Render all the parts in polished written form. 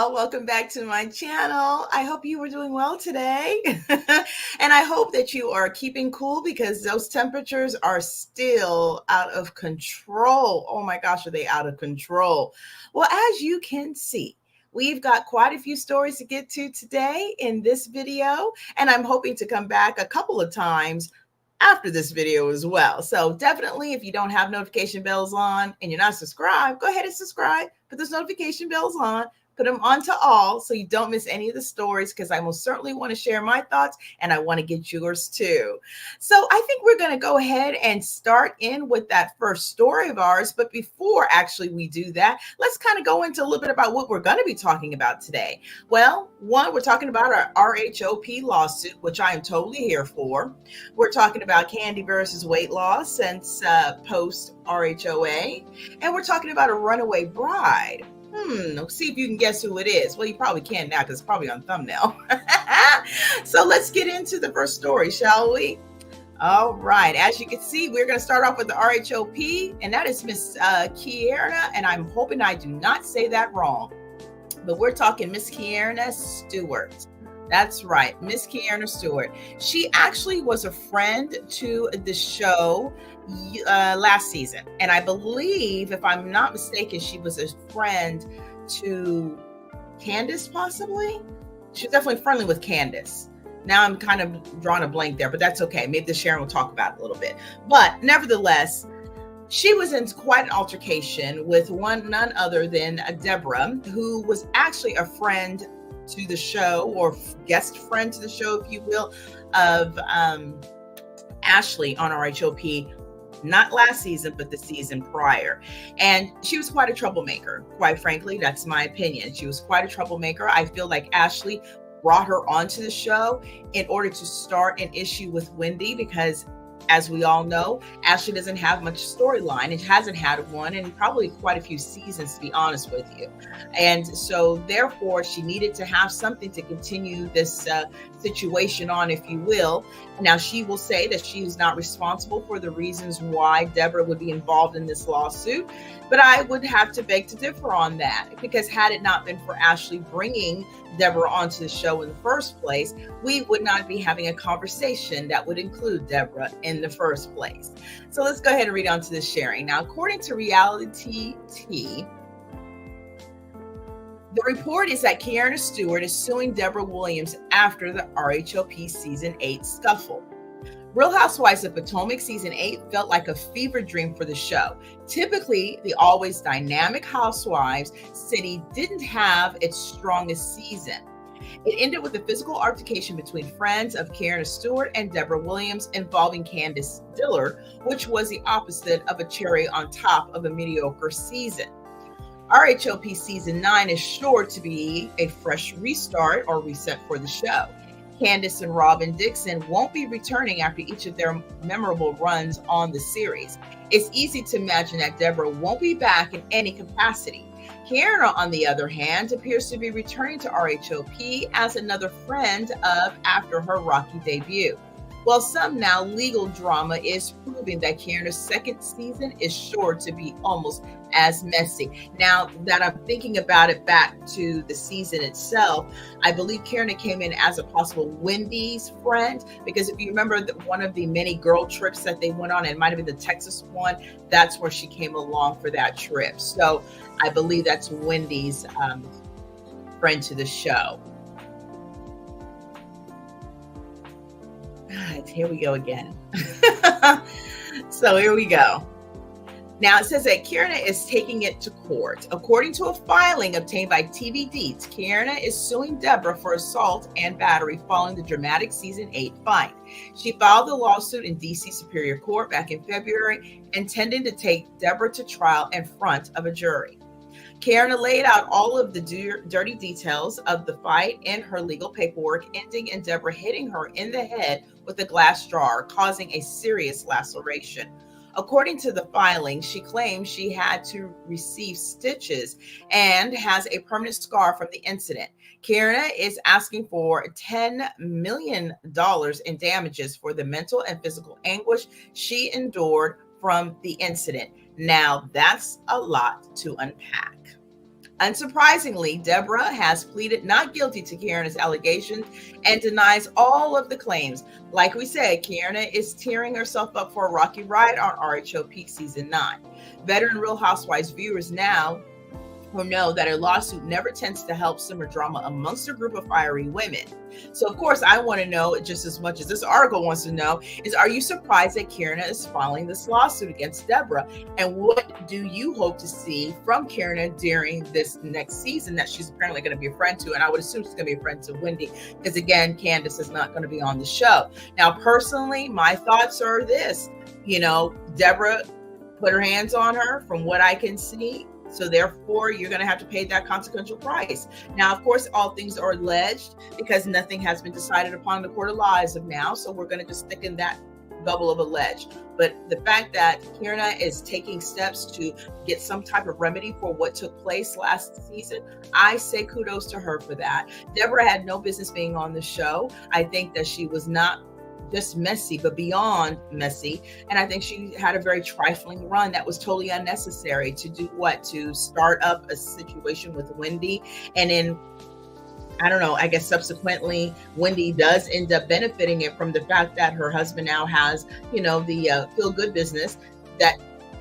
y'all. Welcome back to my channel. I hope you were doing well today. And I hope that you are keeping cool because those temperatures are still out of control. Oh my gosh, are they out of control? Well, as you can see, we've got quite a few stories to get to today in this video, and I'm hoping to come back a couple of times after this video as well. So definitely, if you don't have notification bells on and you're not subscribed, go ahead and subscribe, put those notification bells on, put them on to all so you don't miss any of the stories, because I most certainly want to share my thoughts and I want to get yours too. So I think we're going to go ahead and start in with that first story of ours. But before actually we do that, let's kind of go into a little bit about what we're going to be talking about today. Well, one, we're talking about our RHOP lawsuit, which I am totally here for. We're talking about Kandi versus weight loss since post RHOA. And we're talking about a runaway bride. See if you can guess who it is. Well, you probably can now because it's probably on thumbnail. So let's get into the first story, shall we? All right. As you can see, we're going to start off with the RHOP, and that is Miss Keiarna, and I'm hoping I do not say that wrong. But we're talking Miss Keiarna Stewart. That's right, Miss Keiarna Stewart. She actually was a friend to the show last season. And I believe, if I'm not mistaken, she was a friend to Candace, possibly. She's definitely friendly with Candace. Now I'm kind of drawing a blank there, but that's okay. Maybe the Sharon will talk about it a little bit. But nevertheless, she was in quite an altercation with none other than Deborah, who was actually a friend to the show, or guest friend to the show, if you will, of Ashley on RHOP, not last season, but the season prior. And she was quite a troublemaker. Quite frankly, that's my opinion. She was quite a troublemaker. I feel like Ashley brought her onto the show in order to start an issue with Wendy, because as we all know, Ashley doesn't have much storyline. It hasn't had one in probably quite a few seasons, to be honest with you. And so therefore, she needed to have something to continue this situation on, if you will. Now, she will say that she is not responsible for the reasons why Deborah would be involved in this lawsuit. But I would have to beg to differ on that, because had it not been for Ashley bringing Deborah onto the show in the first place, we would not be having a conversation that would include Deborah in the first place. So let's go ahead and read on to this sharing. Now, according to Reality T, the report is that Keiarna Stewart is suing Deborah Williams after the RHOP Season 8 scuffle. Real Housewives of Potomac Season 8 felt like a fever dream for the show. Typically, the always dynamic Housewives city didn't have its strongest season. It ended with a physical altercation between friends of Keiarna Stewart and Deborah Williams involving Candace Dillard, which was the opposite of a cherry on top of a mediocre season. RHOP Season 9 is sure to be a fresh restart or reset for the show. Candace and Robin Dixon won't be returning after each of their memorable runs on the series. It's easy to imagine that Deborah won't be back in any capacity. Keiarna, on the other hand, appears to be returning to RHOP as another friend of after her rocky debut. While some now legal drama is proving that Keiarna's second season is sure to be almost as messy. Now that I'm thinking about it back to the season itself, I believe Keiarna came in as a possible Wendy's friend, because if you remember one of the many girl trips that they went on, it might have been the Texas one, that's where she came along for that trip. So I believe that's Wendy's friend to the show. Here we go again. So here we go. Now it says that Keiarna is taking it to court. According to a filing obtained by TV Deets, Keiarna is suing Deborah for assault and battery following the dramatic Season 8 fight. She filed the lawsuit in D.C. Superior Court back in February, intending to take Deborah to trial in front of a jury. Keiarna laid out all of the dirty details of the fight in her legal paperwork, ending in Deborah hitting her in the head with a glass jar, causing a serious laceration. According to the filing, she claims she had to receive stitches and has a permanent scar from the incident. Keiarna is asking for $10 million in damages for the mental and physical anguish she endured from the incident. Now, that's a lot to unpack. Unsurprisingly, Deborah has pleaded not guilty to Keiarna's allegations and denies all of the claims. Like we said, Keiarna is tearing herself up for a rocky ride on RHOP Season 9. Veteran Real Housewives viewers now will know that a lawsuit never tends to help simmer drama amongst a group of fiery women. So, of course, I want to know just as much as this article wants to know is, are you surprised that Keiarna is filing this lawsuit against Deborah? And what do you hope to see from Keiarna during this next season that she's apparently going to be a friend to? And I would assume she's going to be a friend to Wendy, because again, Candace is not going to be on the show. Now, personally, my thoughts are this, Deborah put her hands on her from what I can see. So therefore, you're going to have to pay that consequential price. Now, of course, all things are alleged because nothing has been decided upon in the court of law as of now. So we're going to just stick in that bubble of alleged. But the fact that Keiarna is taking steps to get some type of remedy for what took place last season, I say kudos to her for that. Deborah had no business being on the show. I think that she was not just messy, but beyond messy. And I think she had a very trifling run that was totally unnecessary to do what? To start up a situation with Wendy. And then, I don't know, I guess subsequently, Wendy does end up benefiting it from the fact that her husband now has, the feel good business that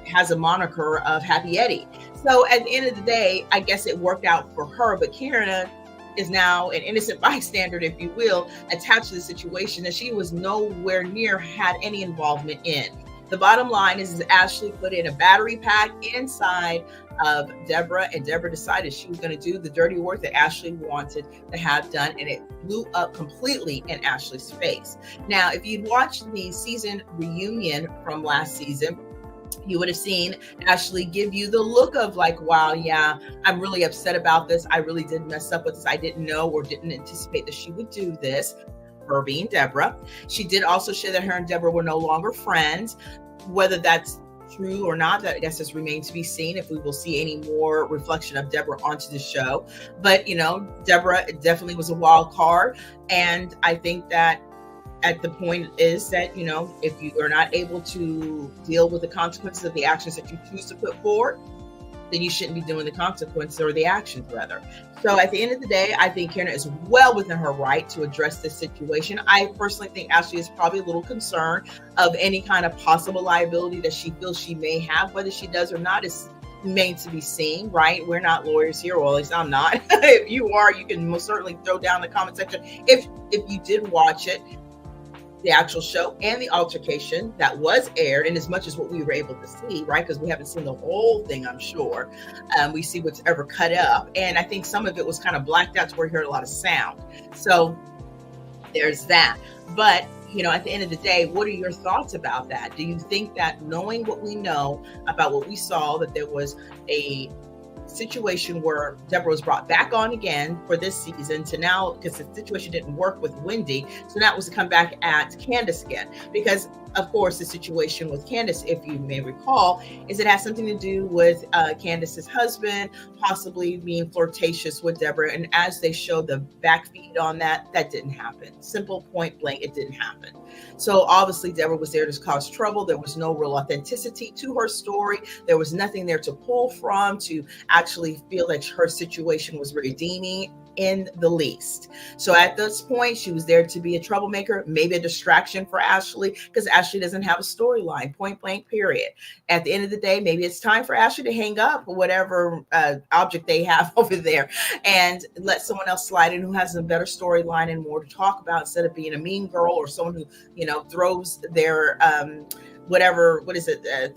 has a moniker of Happy Eddie. So at the end of the day, I guess it worked out for her, but Keiarna is now an innocent bystander, if you will, attached to the situation that she was nowhere near had any involvement in. The bottom line is Ashley put in a battery pack inside of Deborah, and Deborah decided she was going to do the dirty work that Ashley wanted to have done, and it blew up completely in Ashley's face. Now, if you'd watched the season reunion from last season, you would have seen Ashley give you the look of like, wow, yeah, I'm really upset about this. I really did mess up with this. I didn't know or didn't anticipate that she would do this, her being Deborah. She did also share that her and Deborah were no longer friends. Whether that's true or not, that I guess has remained to be seen if we will see any more reflection of Deborah onto the show. But, Deborah definitely was a wild card. And I think that at the point is that, if you are not able to deal with the consequences of the actions that you choose to put forward, then you shouldn't be doing the consequences or the actions rather. So at the end of the day, I think Keiarna is well within her right to address this situation. I personally think Ashley is probably a little concerned of any kind of possible liability that she feels she may have. Whether she does or not is remains to be seen, right? We're not lawyers here, or at least I'm not. If you are, you can most certainly throw down in the comment section if you did watch it, the actual show and the altercation that was aired, and as much as what we were able to see, right? Because we haven't seen the whole thing, I'm sure. We see what's ever cut up, and I think some of it was kind of blacked out to where you heard a lot of sound. So there's that. But at the end of the day, what are your thoughts about that? Do you think that, knowing what we know about what we saw, that there was a situation where Deborah was brought back on again for this season to now, because the situation didn't work with Wendy, so now it was to come back at Candace again? Because of course the situation with Candace, if you may recall, is it has something to do with Candace's husband possibly being flirtatious with Deborah, and as they showed the back feed on that didn't happen. Simple, point blank, it didn't happen. So obviously Deborah was there to cause trouble. There was no real authenticity to her story. There was nothing there to pull from to actually feel like her situation was redeeming in the least. So at this point, she was there to be a troublemaker, maybe a distraction for Ashley, because Ashley doesn't have a storyline, point blank, period. At the end of the day, maybe it's time for Ashley to hang up whatever object they have over there and let someone else slide in who has a better storyline and more to talk about, instead of being a mean girl or someone who, throws their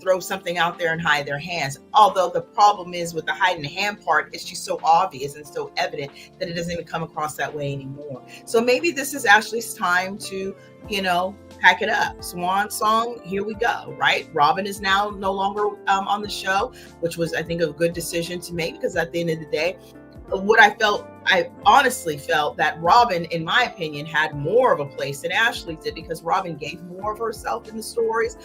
throw something out there and hide their hands. Although the problem is with the hide in the hand part, is she's so obvious and so evident that it doesn't even come across that way anymore. So maybe this is Ashley's time to, pack it up. Swan song, here we go, right? Robin is now no longer on the show, which was, I think, a good decision to make, because at the end of the day, I honestly felt that Robin, in my opinion, had more of a place than Ashley did, because Robin gave more of herself in the stories,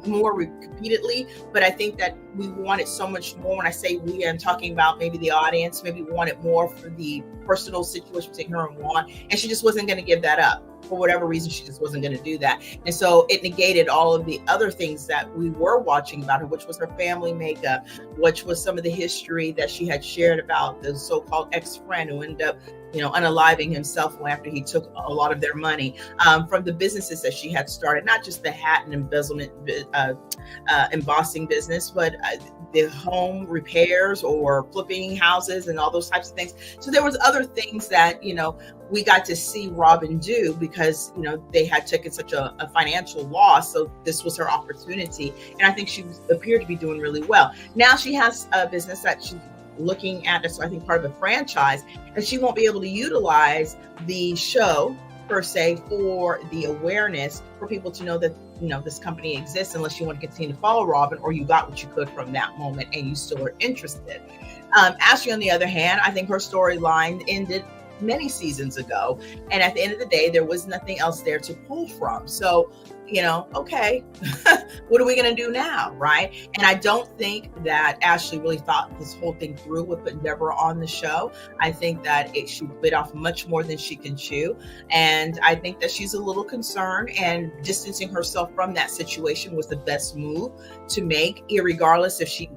more repeatedly. But I think that we wanted so much more. When I say we, I'm talking about maybe the audience, maybe wanted more for the personal situation between her and Juan, and she just wasn't going to give that up. for whatever reason, she just wasn't going to do that. And so it negated all of the other things that we were watching about her, which was her family makeup, which was some of the history that she had shared about the so-called ex-friend who ended up, unaliving himself after he took a lot of their money, from the businesses that she had started, not just the hat and embezzlement, embossing business, but the home repairs or flipping houses and all those types of things. So there was other things that, we got to see Robin do because, they had taken such a financial loss. So this was her opportunity. And I think she appeared to be doing really well. Now she has a business that she's looking at, so I think part of a franchise, and she won't be able to utilize the show per se for the awareness for people to know that this company exists, unless you want to continue to follow Robin or you got what you could from that moment and you still are interested. Ashley, on the other hand, I think her storyline ended many seasons ago, and at the end of the day there was nothing else there to pull from. So okay, what are we going to do now, right? And I don't think that Ashley really thought this whole thing through with putting Deborah on the show. I think that she bit off much more than she can chew. And I think that she's a little concerned, and distancing herself from that situation was the best move to make, irregardless if she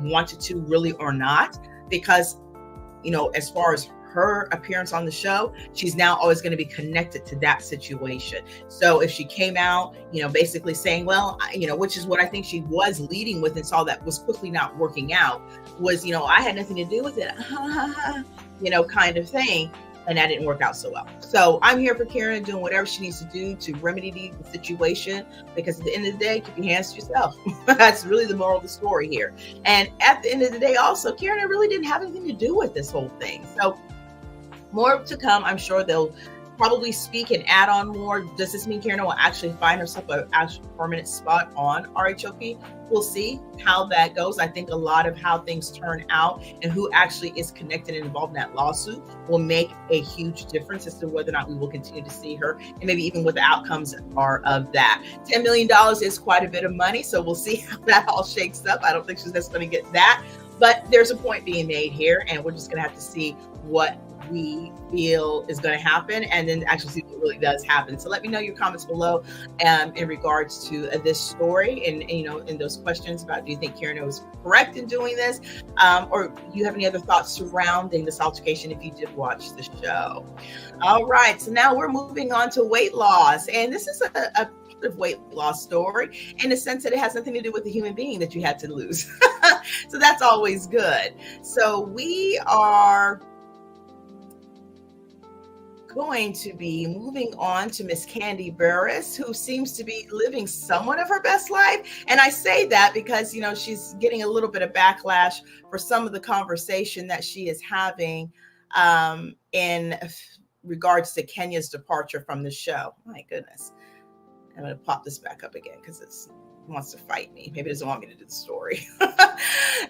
wanted to really or not. Because, as far as her appearance on the show, she's now always going to be connected to that situation. So if she came out, basically saying, well, which is what I think she was leading with and saw that was quickly not working out, was, I had nothing to do with it, kind of thing. And that didn't work out so well. So I'm here for Keiarna, doing whatever she needs to do to remedy the situation, because at the end of the day, keep your hands to yourself. That's really the moral of the story here. And at the end of the day, also, Keiarna really didn't have anything to do with this whole thing. So more to come. I'm sure they'll probably speak and add on more. Does this mean Keiarna will actually find herself an actual permanent spot on RHOP? We'll see how that goes. I think a lot of how things turn out and who actually is connected and involved in that lawsuit will make a huge difference as to whether or not we will continue to see her, and maybe even what the outcomes are of that. $10 million is quite a bit of money, so we'll see how that all shakes up. I don't think she's necessarily going to get that, but there's a point being made here, and we're just going to have to see what we feel is going to happen, and then actually see what really does happen. So let me know your comments below in regards to this story, and in those questions about, do you think Keiarna was correct in doing this, or do you have any other thoughts surrounding this altercation if you did watch the show? All right, so now we're moving on to weight loss, and this is a weight loss story in the sense that it has nothing to do with the human being that you had to lose. So that's always good. So we are going to be moving on to Miss Kandi Burruss, who seems to be living somewhat of her best life. And I say that because, she's getting a little bit of backlash for some of the conversation that she is having in regards to Kenya's departure from the show. My goodness. I'm going to pop this back up again because it wants to fight me. Maybe it doesn't want me to do the story.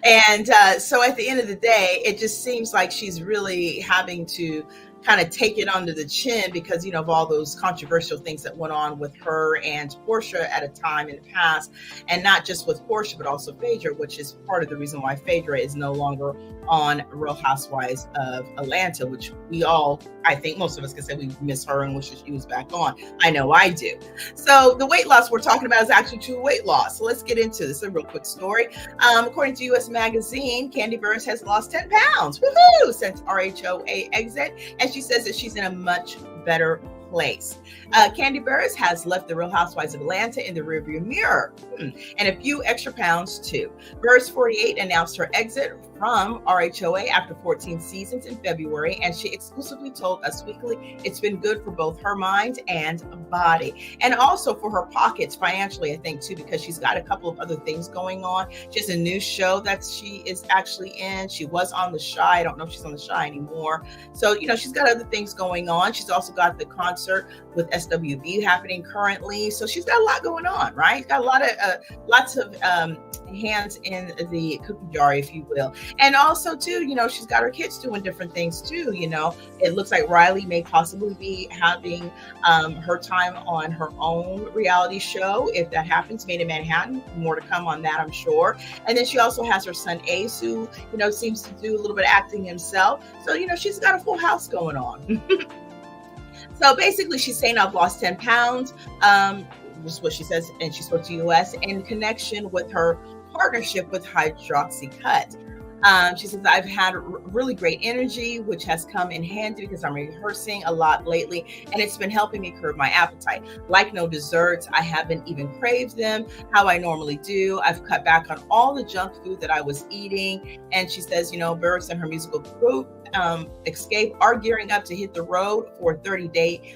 And so at the end of the day, it just seems like she's really having to kind of take it under the chin because, of all those controversial things that went on with her and Portia at a time in the past. And not just with Portia, but also Phaedra, which is part of the reason why Phaedra is no longer on Real Housewives of Atlanta, which we all, I think most of us can say we miss her and wish she was back on. I know I do. So the weight loss we're talking about is actually true weight loss. So let's get into this. A real quick story. According to US Magazine, Kandi Burruss has lost 10 pounds. Woohoo! Since RHOA exit. And she says that she's in a much better place. Kandi Burruss has left the Real Housewives of Atlanta in the rearview mirror, and a few extra pounds too. Burruss, 48, announced her exit from RHOA after 14 seasons in February, and she exclusively told Us Weekly it's been good for both her mind and body, and also for her pockets financially, I think too, because she's got a couple of other things going on. She has a new show that she is actually in. She was on The Chi. I don't know if she's on The Chi anymore. So, she's got other things going on. She's also got the concert with SWV happening currently. So she's got a lot going on, right? Got a lot of, lots of hands in the cookie jar, if you will. And also too, she's got her kids doing different things too. It looks like Riley may possibly be having her time on her own reality show. If that happens, Made in Manhattan, more to come on that, I'm sure. And then she also has her son Ace, who, seems to do a little bit of acting himself. So, she's got a full house going on. So basically, she's saying I've lost 10 pounds. This is what she says, and she spoke to US in connection with her partnership with Hydroxycut. She says, I've had really great energy, which has come in handy because I'm rehearsing a lot lately, and it's been helping me curb my appetite. Like no desserts, I haven't even craved them how I normally do. I've cut back on all the junk food that I was eating. And she says, Burris and her musical group, Escape, are gearing up to hit the road for a 30-day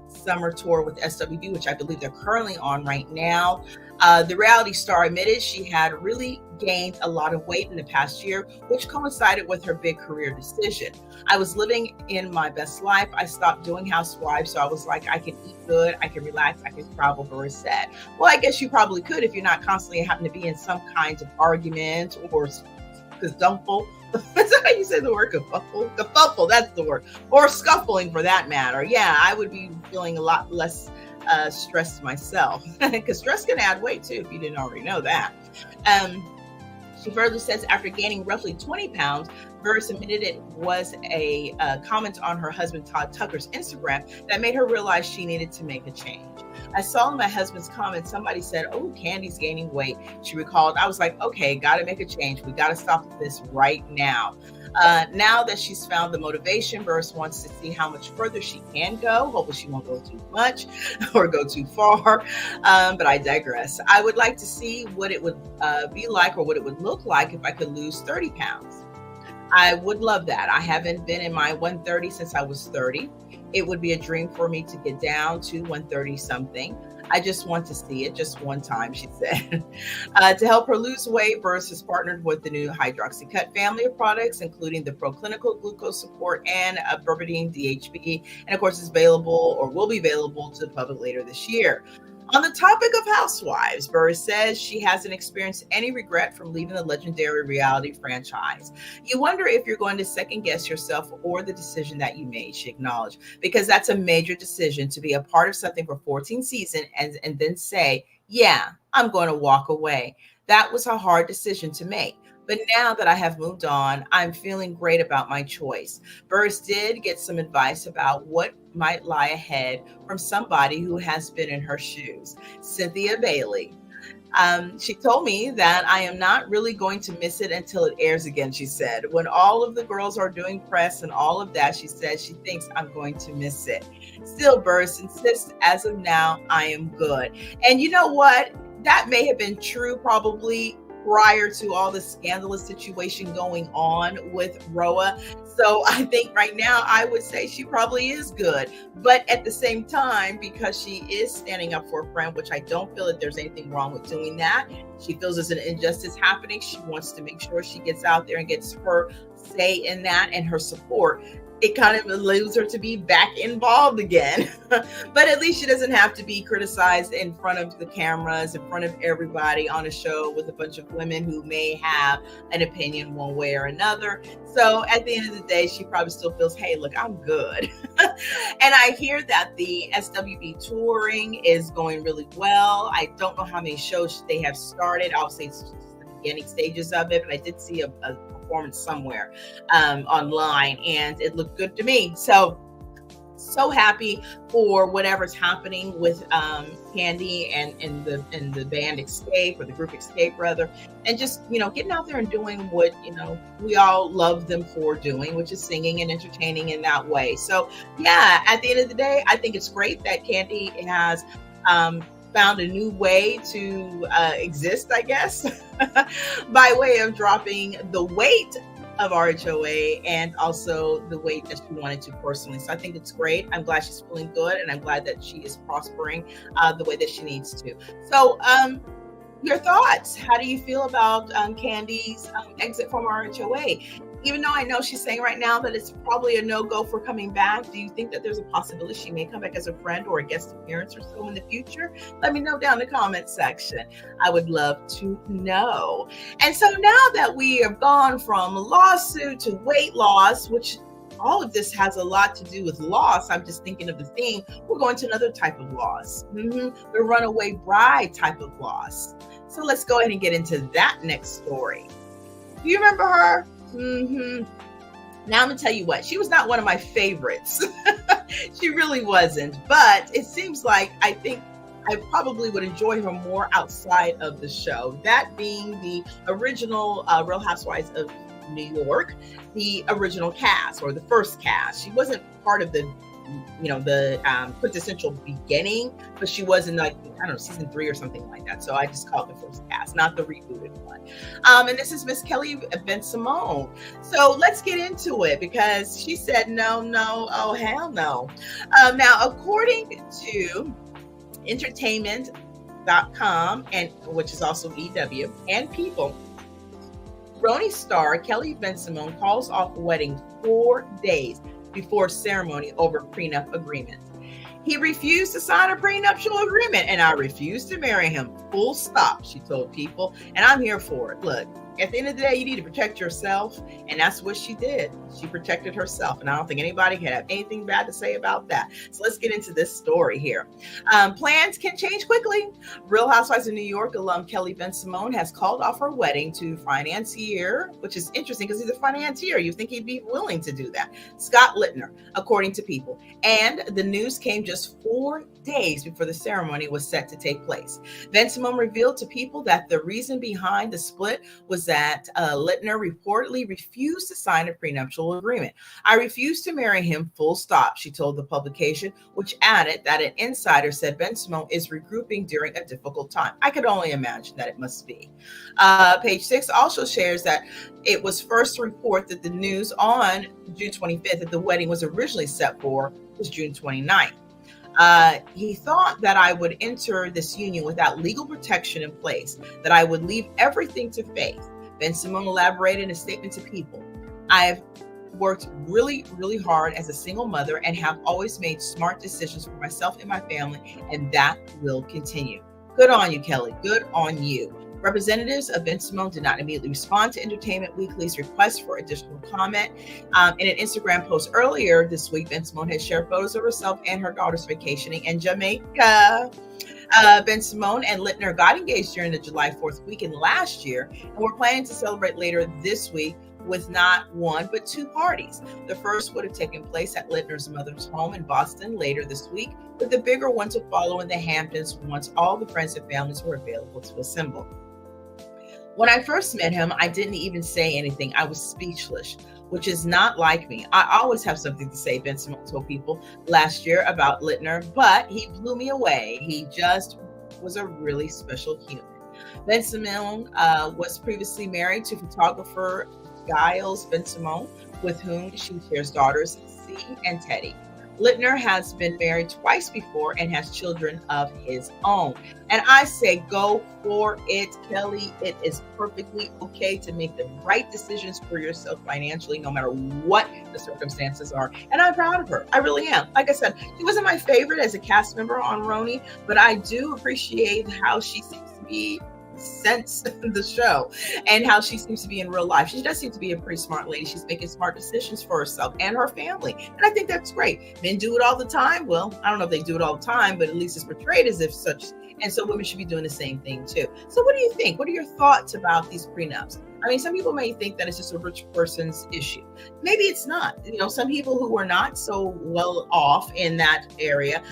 summer tour with SWV, which I believe they're currently on right now. The reality star admitted she had really gained a lot of weight in the past year, which coincided with her big career decision. I was living in my best life. I stopped doing Housewives, so I was like, I can eat good, I can relax, I can travel, Burris said. Well, I guess you probably could if you're not constantly having to be in some kinds of argument or scuffle. That's how you say the word, kerfuffle? Kerfuffle, that's the word. Or scuffling for that matter. Yeah, I would be feeling a lot less stressed myself, because stress can add weight too, if you didn't already know that. She further says, after gaining roughly 20 pounds, Burris admitted it was a comment on her husband Todd Tucker's Instagram that made her realize she needed to make a change. I saw in my husband's comments, somebody said, oh, Kandi's gaining weight. She recalled, I was like, okay, got to make a change. We got to stop this right now. Now that she's found the motivation, Burris wants to see how much further she can go. Hopefully she won't go too much or go too far. But I digress. I would like to see what it would be like, or what it would look like if I could lose 30 pounds. I would love that. I haven't been in my 130 since I was 30. It would be a dream for me to get down to 130 something. I just want to see it just one time, she said. To help her lose weight, Burris has partnered with the new Hydroxycut family of products, including the Proclinical Glucose Support and Berberine DHB. And of course, it's available, or will be available, to the public later this year. On the topic of Housewives, Burris says she hasn't experienced any regret from leaving the legendary reality franchise. You wonder if you're going to second guess yourself or the decision that you made, she acknowledged, because that's a major decision to be a part of something for 14 seasons and then say, yeah, I'm going to walk away. That was a hard decision to make. But now that I have moved on, I'm feeling great about my choice. Burris did get some advice about what might lie ahead from somebody who has been in her shoes, Cynthia Bailey. She told me that I am not really going to miss it until it airs again, she said. When all of the girls are doing press and all of that, she said she thinks I'm going to miss it. Still, Burris insists, as of now, I am good. And you know what? That may have been true probably prior to all the scandalous situation going on with Rhoa. So I think right now I would say she probably is good. But at the same time, because she is standing up for a friend, which I don't feel that there's anything wrong with doing that. She feels there's an injustice happening. She wants to make sure she gets out there and gets her say in that and her support. It kind of allows her to be back involved again. But at least she doesn't have to be criticized in front of the cameras, in front of everybody on a show with a bunch of women who may have an opinion one way or another. So at the end of the day, she probably still feels, hey, look, I'm good. And I hear that the SWV touring is going really well. I don't know how many shows they have started. I'll say it's just the beginning stages of it, but I did see a performance somewhere online, and it looked good to me. So happy for whatever's happening with Kandi and the band Escape, or the group Escape rather, and just getting out there and doing what we all love them for doing, which is singing and entertaining in that way. So yeah, at the end of the day, I think it's great that Kandi has found a new way to exist, I guess, by way of dropping the weight of RHOA and also the weight that she wanted to personally. So I think it's great. I'm glad she's feeling good, and I'm glad that she is prospering the way that she needs to. So your thoughts? How do you feel about Kandi's exit from RHOA? Even though I know she's saying right now that it's probably a no-go for coming back, do you think that there's a possibility she may come back as a friend or a guest appearance or so in the future? Let me know down in the comment section. I would love to know. And so now that we have gone from lawsuit to weight loss, which all of this has a lot to do with loss, I'm just thinking of the theme, we're going to another type of loss, the runaway bride type of loss. So let's go ahead and get into that next story. Do you remember her? Now I'm gonna tell you what, she was not one of my favorites. She really wasn't, but it seems like I think I probably would enjoy her more outside of the show. That being the original Real Housewives of New York, the original cast or the first cast. She wasn't part of the quintessential beginning, but she was in, like, I don't know, season 3 or something like that. So I just call it the first cast, not the rebooted one. And this is Miss Kelly Bensimon. So let's get into it, because she said no, oh hell no. Now, according to entertainment.com, and which is also EW and People, Rhony star Kelly Bensimon calls off wedding 4 days before ceremony over prenup agreement. He refused to sign a prenuptial agreement, and I refused to marry him. Full stop, she told People, and I'm here for it. Look, at the end of the day, you need to protect yourself, and that's what she did. She protected herself, and I don't think anybody can have anything bad to say about that. So let's get into this story here. Plans can change quickly. Real Housewives of New York alum Kelly Bensimon has called off her wedding to financier, which is interesting because he's a financier. You think he'd be willing to do that. Scott Littner, according to People. And the news came just 4 days before the ceremony was set to take place. Bensimon revealed to People that the reason behind the split was that Littner reportedly refused to sign a prenuptial agreement. I refused to marry him, full stop, she told the publication, which added that an insider said Bensimon is regrouping during a difficult time. I could only imagine that it must be. Page 6 also shares that it was first report that the news on June 25th that the wedding was originally set for was June 29th. He thought that I would enter this union without legal protection in place, that I would leave everything to faith. Bensimon elaborated in a statement to People. I've worked really, really hard as a single mother and have always made smart decisions for myself and my family, and that will continue. Good on you, Kelly. Good on you. Representatives of Bensimon did not immediately respond to Entertainment Weekly's request for additional comment. In an Instagram post earlier this week, Bensimon had shared photos of herself and her daughters vacationing in Jamaica. Bensimon and Littner got engaged during the July 4th weekend last year, and we're planning to celebrate later this week with not one, but 2 parties. The first would have taken place at Littner's mother's home in Boston later this week, with the bigger one to follow in the Hamptons once all the friends and families were available to assemble. When I first met him, I didn't even say anything. I was speechless, which is not like me. I always have something to say, Bensimon told People last year about Littner, but he blew me away. He just was a really special human. Bensimon was previously married to photographer Giles Bensimon, with whom she shares daughters C and Teddy. Littner has been married twice before and has children of his own. And I say, go for it, Kelly. It is perfectly okay to make the right decisions for yourself financially, no matter what the circumstances are. And I'm proud of her. I really am. Like I said, she wasn't my favorite as a cast member on Rhony, but I do appreciate how she seems to be since the show and how she seems to be in real life. She does seem to be a pretty smart lady. She's making smart decisions for herself and her family. And I think that's great. Men do it all the time. Well, I don't know if they do it all the time, but at least it's portrayed as if such. And so women should be doing the same thing too. So what do you think? What are your thoughts about these prenups? I mean, some people may think that it's just a rich person's issue. Maybe it's not. You know, some people who are not so well off in that area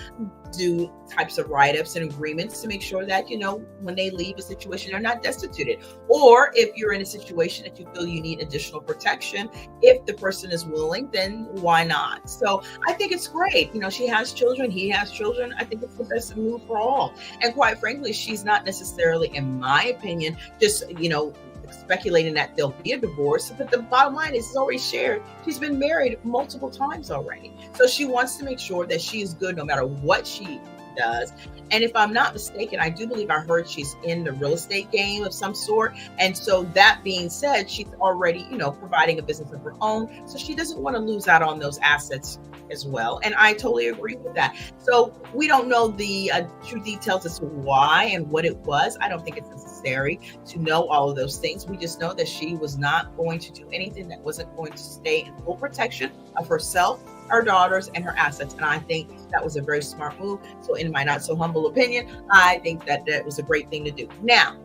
do types of write-ups and agreements to make sure that, you know, when they leave a situation, they're not destituted. Or if you're in a situation that you feel you need additional protection, if the person is willing, then why not? So I think it's great. You know, she has children, he has children. I think it's the best move for all. And quite frankly, she's not necessarily, in my opinion, just, you know, speculating that there'll be a divorce, but the bottom line is, it's already shared. She's been married multiple times already. So she wants to make sure that she is good no matter what she does. And if I'm not mistaken, I do believe I heard she's in the real estate game of some sort. And so that being said, she's already, you know, providing a business of her own. So she doesn't want to lose out on those assets as well. And I totally agree with that. So we don't know the true details as to why and what it was. I don't think it's necessary to know all of those things. We just know that she was not going to do anything that wasn't going to stay in full protection of herself, her daughters, and her assets. And I think that was a very smart move. So in my not so humble opinion, I think that that was a great thing to do. Now,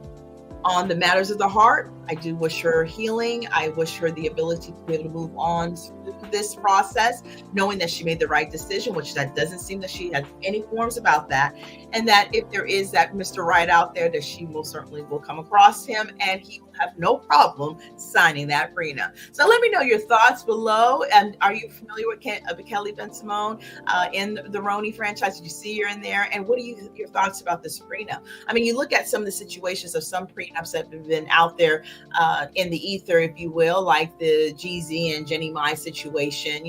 on the matters of the heart, I do wish her healing. I wish her the ability to be able to move on through this process, knowing that she made the right decision, which that doesn't seem that she has any qualms about that. And that if there is that Mr. Right out there, that she most certainly will come across him and he will have no problem signing that prenup. So let me know your thoughts below. And are you familiar with Kelly Ben-Simone in the Rhony franchise? Did you see her in there? And what are your thoughts about this prenup? I mean, you look at some of the situations of some prenups that have been out there in the ether, if you will, like the GZ and Jenny Mai situation,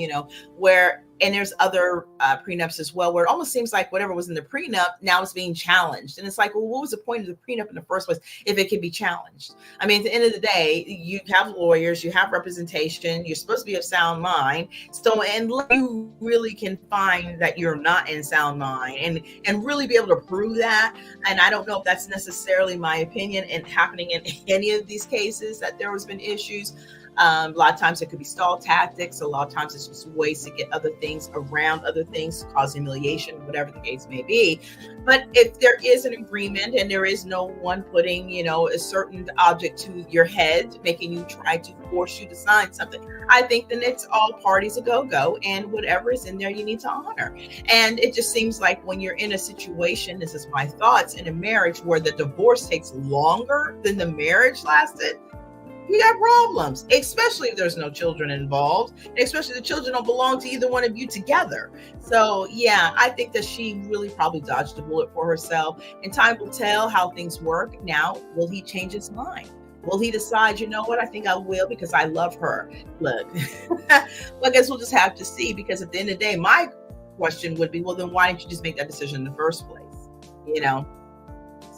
where, and there's other prenups as well, where it almost seems like whatever was in the prenup now is being challenged. And it's like, well, what was the point of the prenup in the first place if it can be challenged? I mean, at the end of the day, you have lawyers, you have representation, you're supposed to be of sound mind. So, and you really can find that you're not in sound mind and really be able to prove that. And I don't know if that's necessarily my opinion and happening in any of these cases that there has been issues. A lot of times it could be stall tactics. A lot of times it's just ways to get other things around other things to cause humiliation, whatever the case may be. But if there is an agreement and there is no one putting, a certain object to your head, making you try to force you to sign something, I think then it's all parties a go-go, and whatever is in there, you need to honor. And it just seems like when you're in a situation, this is my thoughts, in a marriage where the divorce takes longer than the marriage lasted, you got problems, especially if there's no children involved, especially the children don't belong to either one of you together. So yeah, I think that she really probably dodged a bullet for herself, and time will tell how things work. Now, will he change his mind? Will he decide, you know what, I think I will because I love her? Look, I guess we'll just have to see, because at the end of the day, my question would be, well, then why didn't you just make that decision in the first place?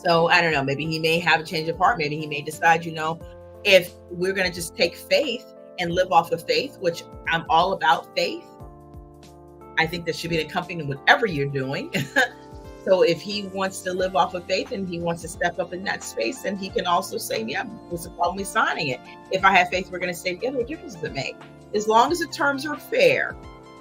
So I don't know, maybe he may have a change of heart. Maybe he may decide, if we're going to just take faith and live off of faith, which I'm all about faith, I think that should be accompanied with whatever you're doing. So if he wants to live off of faith and he wants to step up in that space, then he can also say, yeah, what's the problem with signing it? If I have faith, we're going to stay together. What difference does it make? As long as the terms are fair,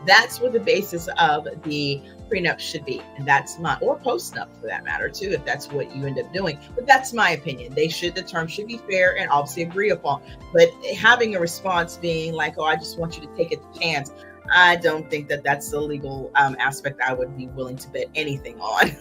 that's what the basis of the prenup should be. And that's or post-nup for that matter too, if that's what you end up doing. But that's my opinion. The terms should be fair and obviously agree upon. But having a response being like, oh, I just want you to take a chance, I don't think that that's the legal aspect I would be willing to bet anything on.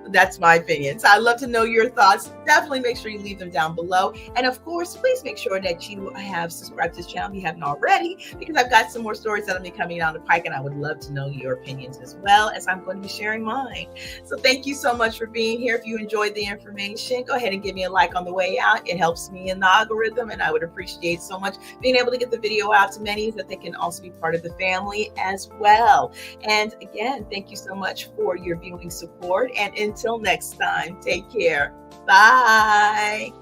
That's my opinion. So I'd love to know your thoughts. Definitely make sure you leave them down below. And of course, please make sure that you have subscribed to this channel if you haven't already, because I've got some more stories that'll be coming down the pike, and I would love to know your opinions as well, as I'm going to be sharing mine. So thank you so much for being here. If you enjoyed the information, go ahead and give me a like on the way out. It helps me in the algorithm, and I would appreciate so much being able to get the video out to many that they can also be part of the family as well. And again, thank you so much for your viewing support. And until next time, take care. Bye.